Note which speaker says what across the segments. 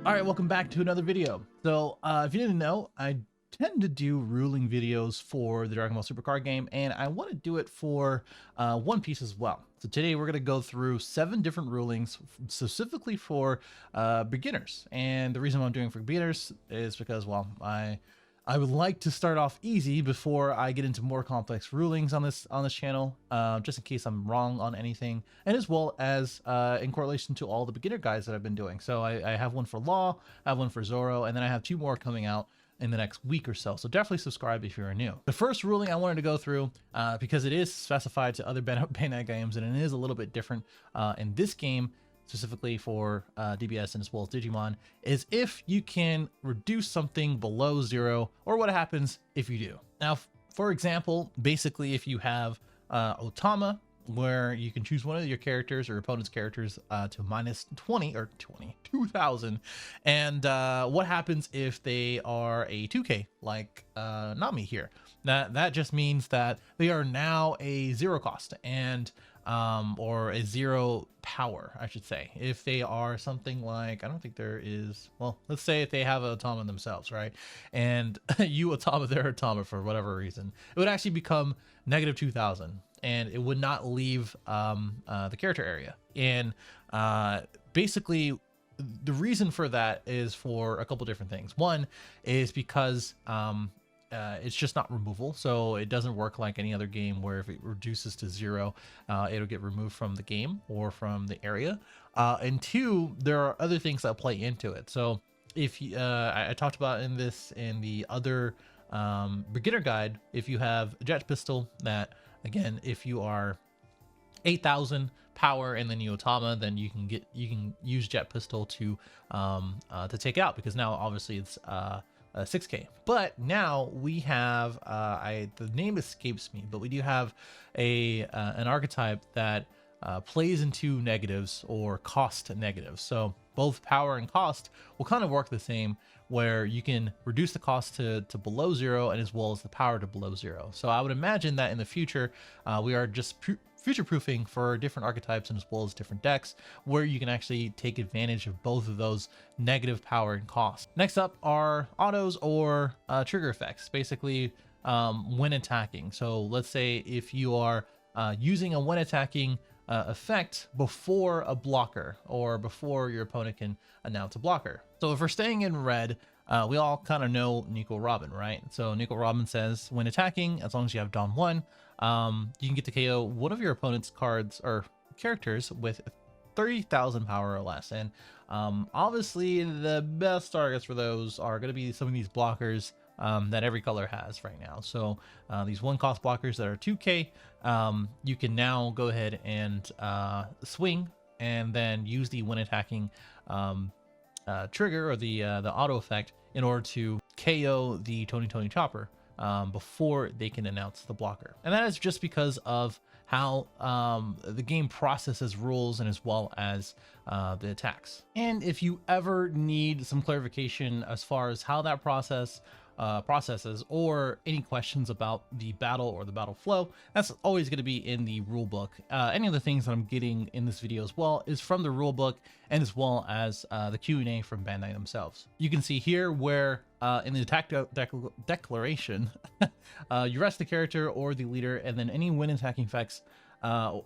Speaker 1: All right, welcome back to another video. So if you didn't know, I tend to do ruling videos for the Dragon Ball Super card game, and I want to do it for One Piece as well. So today we're going to go through 7 different rulings specifically for beginners. And the reason why I'm doing it for beginners is because, well, I would like to start off easy before I get into more complex rulings on this channel, just in case I'm wrong on anything, and as well as in correlation to all the beginner guides that I've been doing. So I have one for Law, I have one for Zoro, and then I have 2 more coming out in the next week or so. So definitely subscribe if you're new. The first ruling I wanted to go through, because it is specified to other Bandai games, and it is a little bit different in this game, specifically for DBS and as well as Digimon, is if you can reduce something below 0, or what happens if you do. Now, for example, basically if you have Otama, where you can choose one of your characters or opponent's characters to minus 2,000, and what happens if they are a 2K like Nami here? That just means that they are now a 0 cost, and or a 0 power, I should say. If they are something like, I don't think there is, well, let's say if they have Otama themselves, right? And you Otama their Otama for whatever reason, it would actually become negative 2,000, and it would not leave the character area. And basically, the reason for that is for a couple different things. One is because it's just not removal, so it doesn't work like any other game where if it reduces to 0, it'll get removed from the game or from the area. And 2, there are other things that play into it. So if you, I talked about in the other beginner guide, if you have a jet pistol, that again, if you are 8,000 power and then you Otama, then you can use jet pistol to take out, because now obviously it's 6K. But now we have the name escapes me, but we do have an archetype that plays into negatives or cost negatives. So both power and cost will kind of work the same, where you can reduce the cost to below 0 and as well as the power to below 0. So I would imagine that in the future we are just future proofing for different archetypes and as well as different decks, where you can actually take advantage of both of those negative power and cost. Next up are autos or trigger effects, basically when attacking. So let's say if you are using a when attacking effect before a blocker, or before your opponent can announce a blocker. So if we're staying in red, we all kind of know Nico Robin, right? So Nico Robin says when attacking, as long as you have Dawn 1, you can get to KO one of your opponent's cards or characters with 30,000 power or less. And obviously the best targets for those are going to be some of these blockers that every color has right now. So these 1 cost blockers that are 2K, you can now go ahead and swing and then use the when attacking trigger, or the auto effect, in order to KO the Tony Chopper before they can announce the blocker. And that is just because of how the game processes rules and as well as the attacks. And if you ever need some clarification as far as how that processes, or any questions about the battle or the battle flow, that's always going to be in the rule book. Any of the things that I'm getting in this video as well is from the rule book, and as well as the Q&A from Bandai themselves. You can see here where in the attack declaration, you rest the character or the leader, and then any when attacking effects or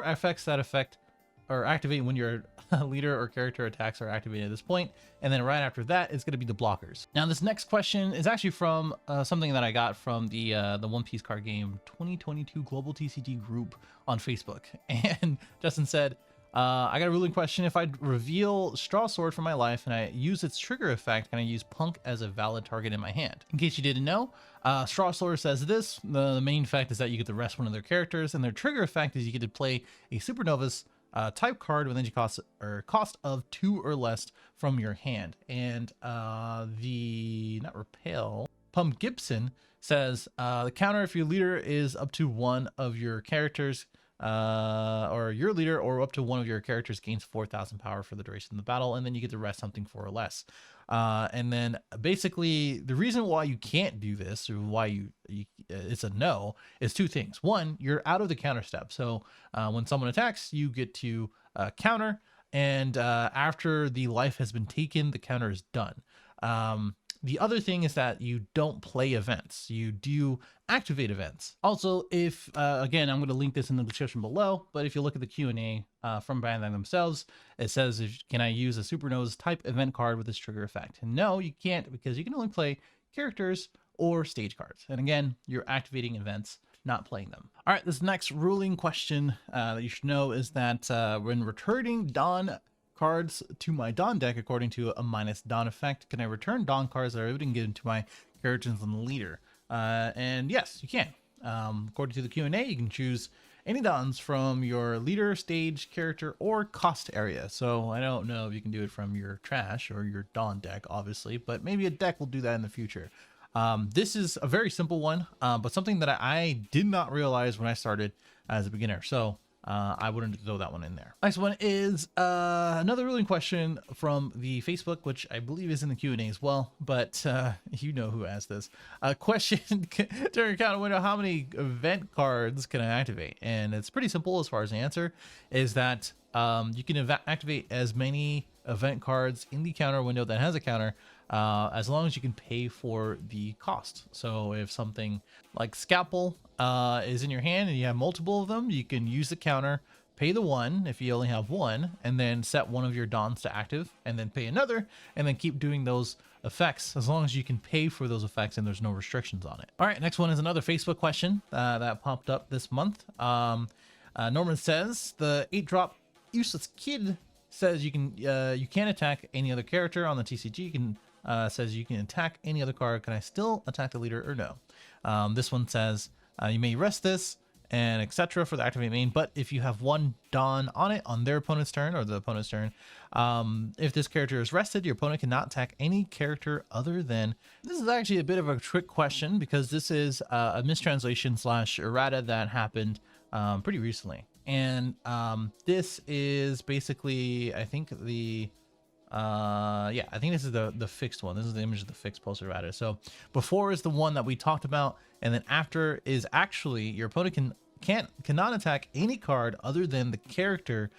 Speaker 1: effects that affect or activate when your leader or character attacks are activated at this point. And then right after that is going to be the blockers. Now this next question is actually from something that I got from the One Piece card game 2022 Global TCG group on Facebook. And Justin said, I got a ruling question. If I reveal Straw Sword from my life and I use its trigger effect, can I use Punk as a valid target in my hand? In case you didn't know, Straw Sword says this: the main effect is that you get to rest one of their characters, and their trigger effect is you get to play a Supernova's type card with energy cost of 2 or less from your hand. And not Repel, Pump Gibson says the counter if your leader is up to one of your characters, or your leader or up to one of your characters gains 4,000 power for the duration of the battle, and then you get to rest something 4 or less. And then basically the reason why you can't do this, or why it's a no, is 2 things. 1, you're out of the counter step. So when someone attacks, you get to counter, And after the life has been taken, the counter is done. The other thing is that you don't play events, you do activate events. Also, if again, I'm going to link this in the description below, but if you look at the Q&A from Bandai themselves, it says, can I use a Supernose type event card with this trigger effect? And no, you can't, because you can only play characters or stage cards. And again, you're activating events, not playing them. All right, this next ruling question that you should know is that when returning Dawn cards to my Dawn deck according to a minus Dawn effect, can I return Dawn cards that I didn't get into my characters on the leader? And yes, you can. According to the Q&A, you can choose any Dawns from your leader, stage, character, or cost area. So I don't know if you can do it from your trash or your Dawn deck, obviously, but maybe a deck will do that in the future. This is a very simple one, but something that I did not realize when I started as a beginner. So I wouldn't throw that one in there. Next one is another ruling question from the Facebook, which I believe is in the Q&A as well, but you know who asked this. Question, during your counter window, how many event cards can I activate? And it's pretty simple as far as the answer is that you can activate as many event cards in the counter window that has a counter as long as you can pay for the cost. So if something like Scalpel is in your hand and you have multiple of them, you can use the counter, pay the one if you only have one, and then set one of your Dawns to active, and then pay another, and then keep doing those effects as long as you can pay for those effects and there's no restrictions on it. All right, next one is another Facebook question that popped up this month. Norman says, the 8-drop Useless Kid says you can't attack any other character on the TCG. You can says you can attack any other card. Can I still attack the leader or no? This one says you may rest this and etc. for the activate main, but if you have one Dawn on it on their opponent's turn or the opponent's turn, if this character is rested, your opponent cannot attack any character other than. This is actually a bit of a trick question because this is a mistranslation / errata that happened pretty recently, and this is basically, I think the yeah, I think this is the fixed one. This is the image of the fixed poster errata. So before is the one that we talked about, and then after is actually your opponent cannot attack any card other than the character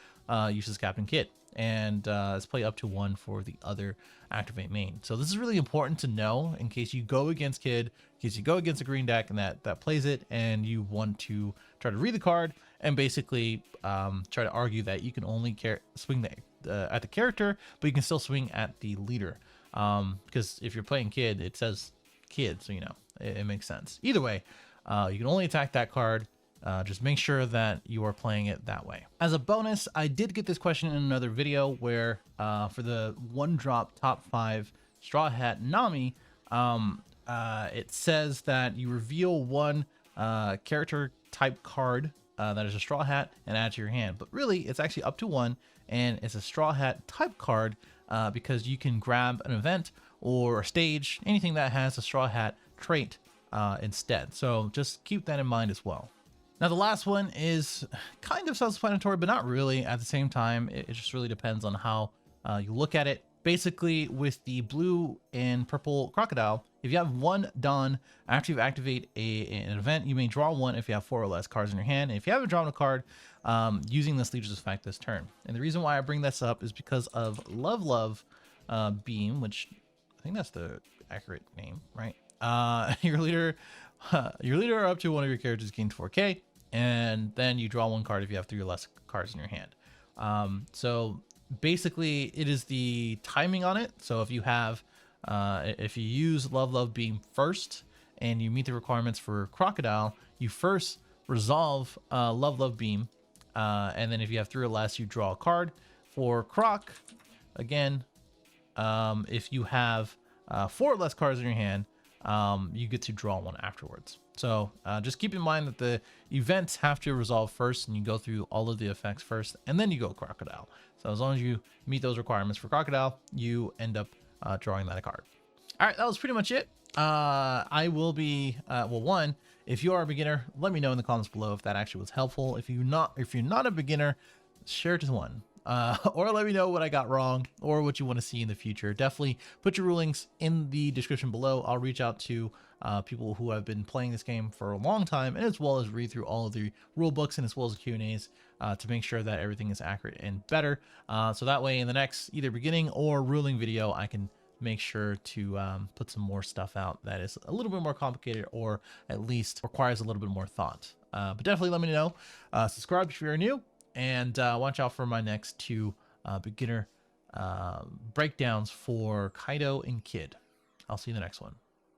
Speaker 1: uses Captain Kid, and let's play up to one for the other activate main. So this is really important to know in case you go against Kid, in case you go against a green deck and that plays it, and you want to try to read the card and basically try to argue that you can only swing at the character, but you can still swing at the leader. Because if you're playing Kid, it says Kid, so you know it makes sense. Either way, you can only attack that card. Just make sure that you are playing it that way. As a bonus, I did get this question in another video where for the 1-drop top 5 Straw Hat Nami, it says that you reveal one character type card that is a Straw Hat and add to your hand. But really, it's actually up to one, and it's a Straw Hat type card because you can grab an event or a stage, anything that has a Straw Hat trait instead. So just keep that in mind as well. Now, the last one is kind of self-explanatory, but not really at the same time. It just really depends on how you look at it. Basically, with the blue and purple crocodile, if you have one Dawn, after you activate an event, you may draw one if you have 4 or less cards in your hand. And if you haven't drawn a card, using this leader's effect this turn. And the reason why I bring this up is because of Love Beam, which I think that's the accurate name, right? Your leader up to one of your characters gains 4K, and then you draw one card if you have 3 or less cards in your hand. So basically, it is the timing on it. So if you have, if you use Love Beam first and you meet the requirements for Crocodile, you first resolve Love Beam, and then if you have 3 or less, you draw a card. For Croc, again, if you have 4 or less cards in your hand, you get to draw one afterwards. So just keep in mind that the events have to resolve first, and you go through all of the effects first, and then you go Crocodile. So as long as you meet those requirements for Crocodile, you end up drawing that card. All right, that was pretty much it. I will be well, one, if you are a beginner, let me know in the comments below if that actually was helpful. If you're not a beginner, share it to one. or let me know what I got wrong or what you want to see in the future. Definitely put your rulings in the description below. I'll reach out to people who have been playing this game for a long time, and as well as read through all of the rule books and as well as the Q&As to make sure that everything is accurate and better. So that way in the next either beginning or ruling video, I can make sure to put some more stuff out that is a little bit more complicated or at least requires a little bit more thought. But definitely let me know. Subscribe if you're new, and watch out for my next 2 beginner breakdowns for Kaido and Kid. I'll see you in the next one.